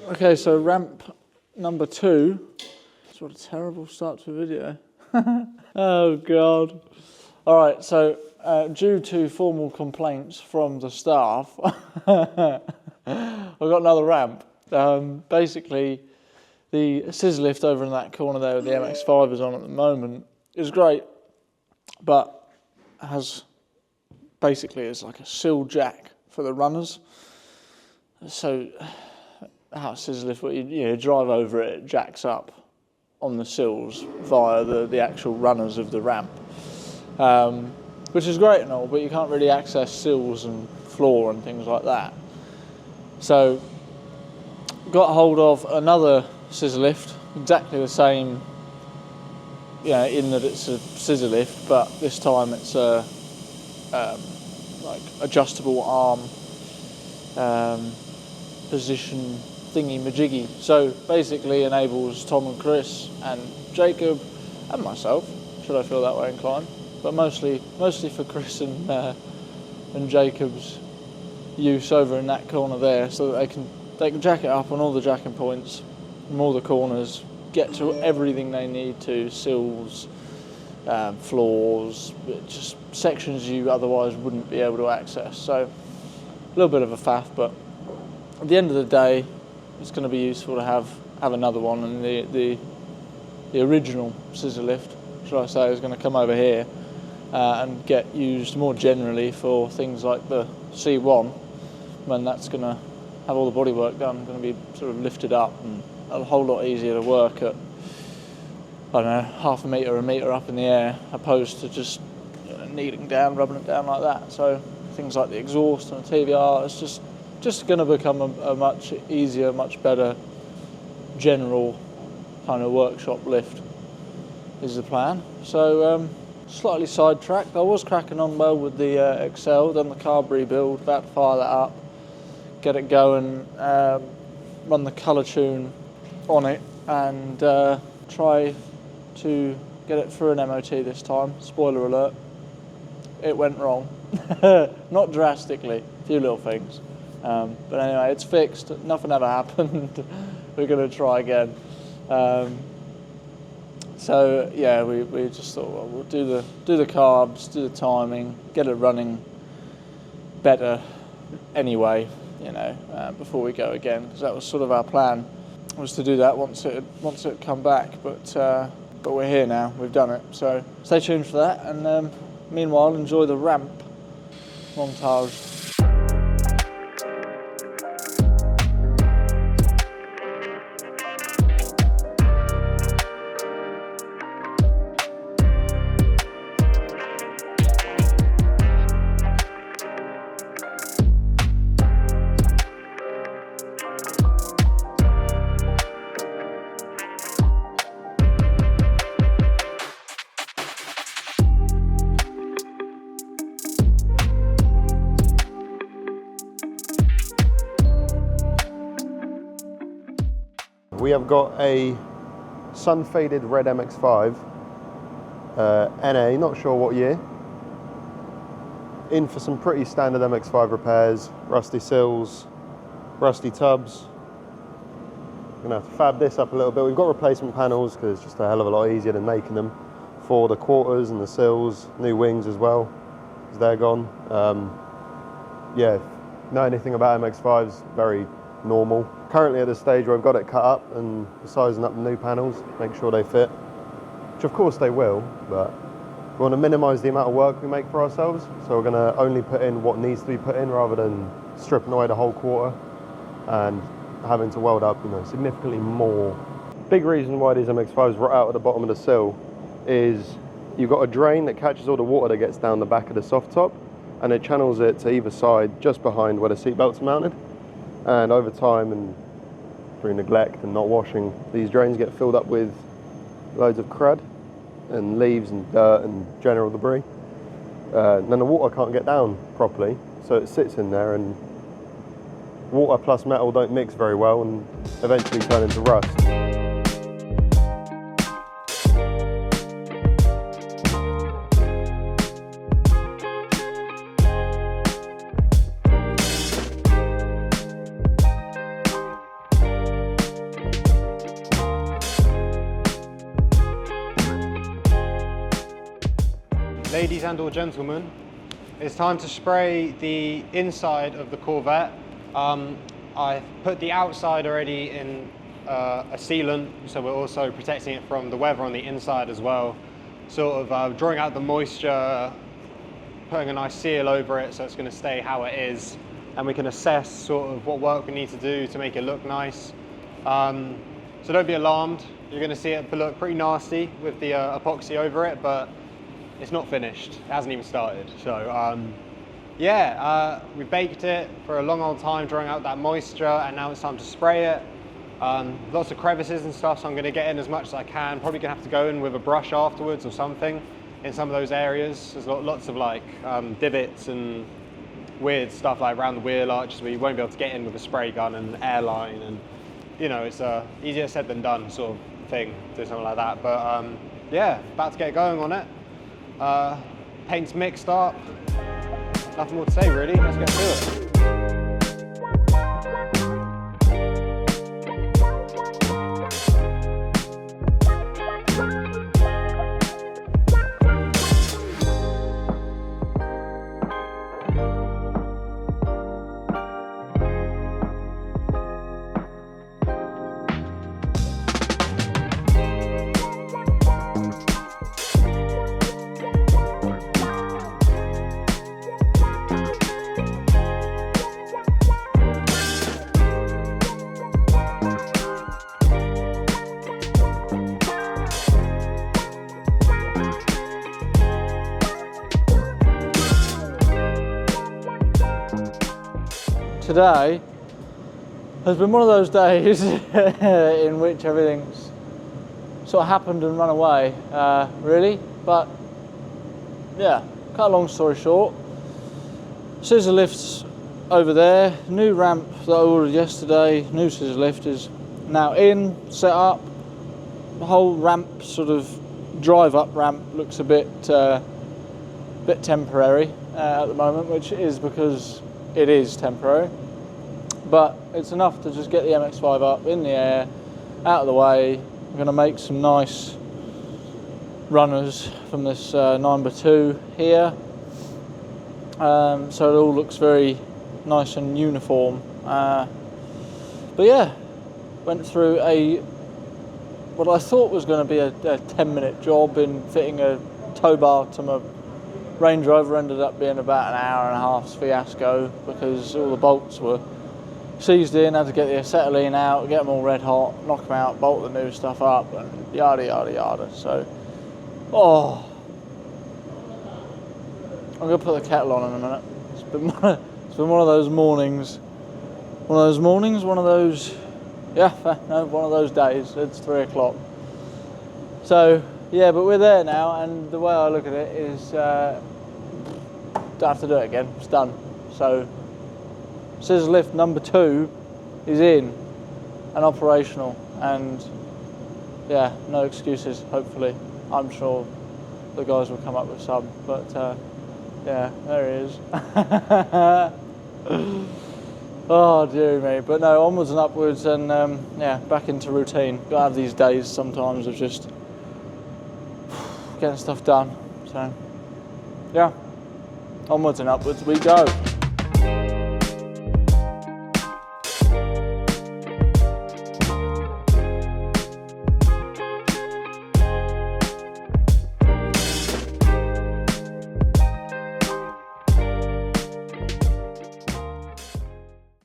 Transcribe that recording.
Okay, so ramp number 2. That's what a terrible start to a video. Oh God. All right, so due to formal complaints from the staff, I've got another ramp. Basically, the scissor lift over in that corner there with the MX-5 is on at the moment is great, but has basically it's like a sill jack for the runners. So how a scissor lift, you drive over it, it jacks up on the sills via the actual runners of the ramp, which is great and all, but you can't really access sills and floor and things like that. So got hold of another scissor lift, exactly the same, in that it's a scissor lift, but this time it's a like adjustable arm position thingy majiggy. So basically enables Tom and Chris and Jacob and myself, should I feel that way inclined, but mostly for Chris and Jacob's use over in that corner there, so that they can jack it up on all the jacking points from all the corners, get to everything they need to, sills, floors, just sections you otherwise wouldn't be able to access. So a little bit of a faff, but at the end of the day it's going to be useful to have another one, and the original scissor lift, should I say, is going to come over here and get used more generally for things like the C1, when that's going to have all the bodywork done, going to be sort of lifted up and a whole lot easier to work at, I don't know, half a metre up in the air, opposed to just kneading down, rubbing it down like that. So things like the exhaust and the TVR, it's just going to become a much easier, much better general kind of workshop lift is the plan. So slightly sidetracked. I was cracking on well with the Excel, done the carb rebuild, about to fire that up, get it going, run the colour tune on it, and try to get it through an MOT this time. Spoiler alert, it went wrong. Not drastically, a few little things. But anyway, it's fixed, nothing ever happened. We're going to try again. So yeah, we just thought, well, we'll do the carbs, do the timing, get it running better anyway, before we go again, because that was sort of our plan, was to do that once it had come back. But we're here now, we've done it. So stay tuned for that, and meanwhile enjoy the ramp montage. We have got a sun-faded red MX-5, NA, not sure what year, in for some pretty standard MX-5 repairs, rusty sills, rusty tubs. I'm gonna have to fab this up a little bit. We've got replacement panels because it's just a hell of a lot easier than making them, for the quarters and the sills, new wings as well, because they're gone. Yeah, know anything about MX-5s, very normal. Currently at the stage where I've got it cut up and sizing up the new panels, make sure they fit, which of course they will, but we want to minimise the amount of work we make for ourselves, so we're going to only put in what needs to be put in rather than stripping away the whole quarter and having to weld up, significantly more. Big reason why these MX-5s rot out at the bottom of the sill is you've got a drain that catches all the water that gets down the back of the soft top, and it channels it to either side just behind where the seat belts are mounted. And over time, and through neglect and not washing, these drains get filled up with loads of crud and leaves and dirt and general debris. And then the water can't get down properly, so it sits in there, and water plus metal don't mix very well and eventually turn into rust. Ladies and or gentlemen, it's time to spray the inside of the Corvette. I've put the outside already in a sealant, so we're also protecting it from the weather on the inside as well. Sort of drawing out the moisture, putting a nice seal over it so it's going to stay how it is, and we can assess sort of what work we need to do to make it look nice. So don't be alarmed, you're going to see it look pretty nasty with the epoxy over it, but it's not finished, it hasn't even started. So yeah, we baked it for a long old time, drawing out that moisture, and now it's time to spray it. Lots of crevices and stuff, so I'm going to get in as much as I can. Probably going to have to go in with a brush afterwards or something in some of those areas. There's lots of like divots and weird stuff like around the wheel arches where you won't be able to get in with a spray gun and airline, and you know, it's easier said than done sort of thing, do something like that. But yeah, about to get going on it. Paint's mixed up. Nothing more to say really, let's get to it. Today has been one of those days in which everything's sort of happened and run away, really. But yeah, cut a long story short, scissor lift's over there, new ramp that I ordered yesterday, new scissor lift is now in, set up. The whole ramp, sort of drive up ramp, looks a bit temporary at the moment, which is because it is temporary, but it's enough to just get the MX-5 up in the air, out of the way. I'm going to make some nice runners from this 9x2 here, so it all looks very nice and uniform. But yeah, went through what I thought was going to be a 10-minute job in fitting a tow bar to my Range Rover. Ended up being about an hour and a half's fiasco because all the bolts were seized in, had to get the acetylene out, get them all red hot, knock them out, bolt the new stuff up, and yada yada yada. So, I'm going to put the kettle on in a minute. It's been one of those mornings, one of those days. It's 3 o'clock. So yeah, but we're there now, and the way I look at it is, don't have to do it again, it's done. So, scissor lift number 2 is in and operational, and yeah, no excuses, hopefully. I'm sure the guys will come up with some, but yeah, there he is. Oh dear me, but no, onwards and upwards, and yeah, back into routine. Gotta have these days sometimes of just getting stuff done. So yeah, onwards and upwards we go.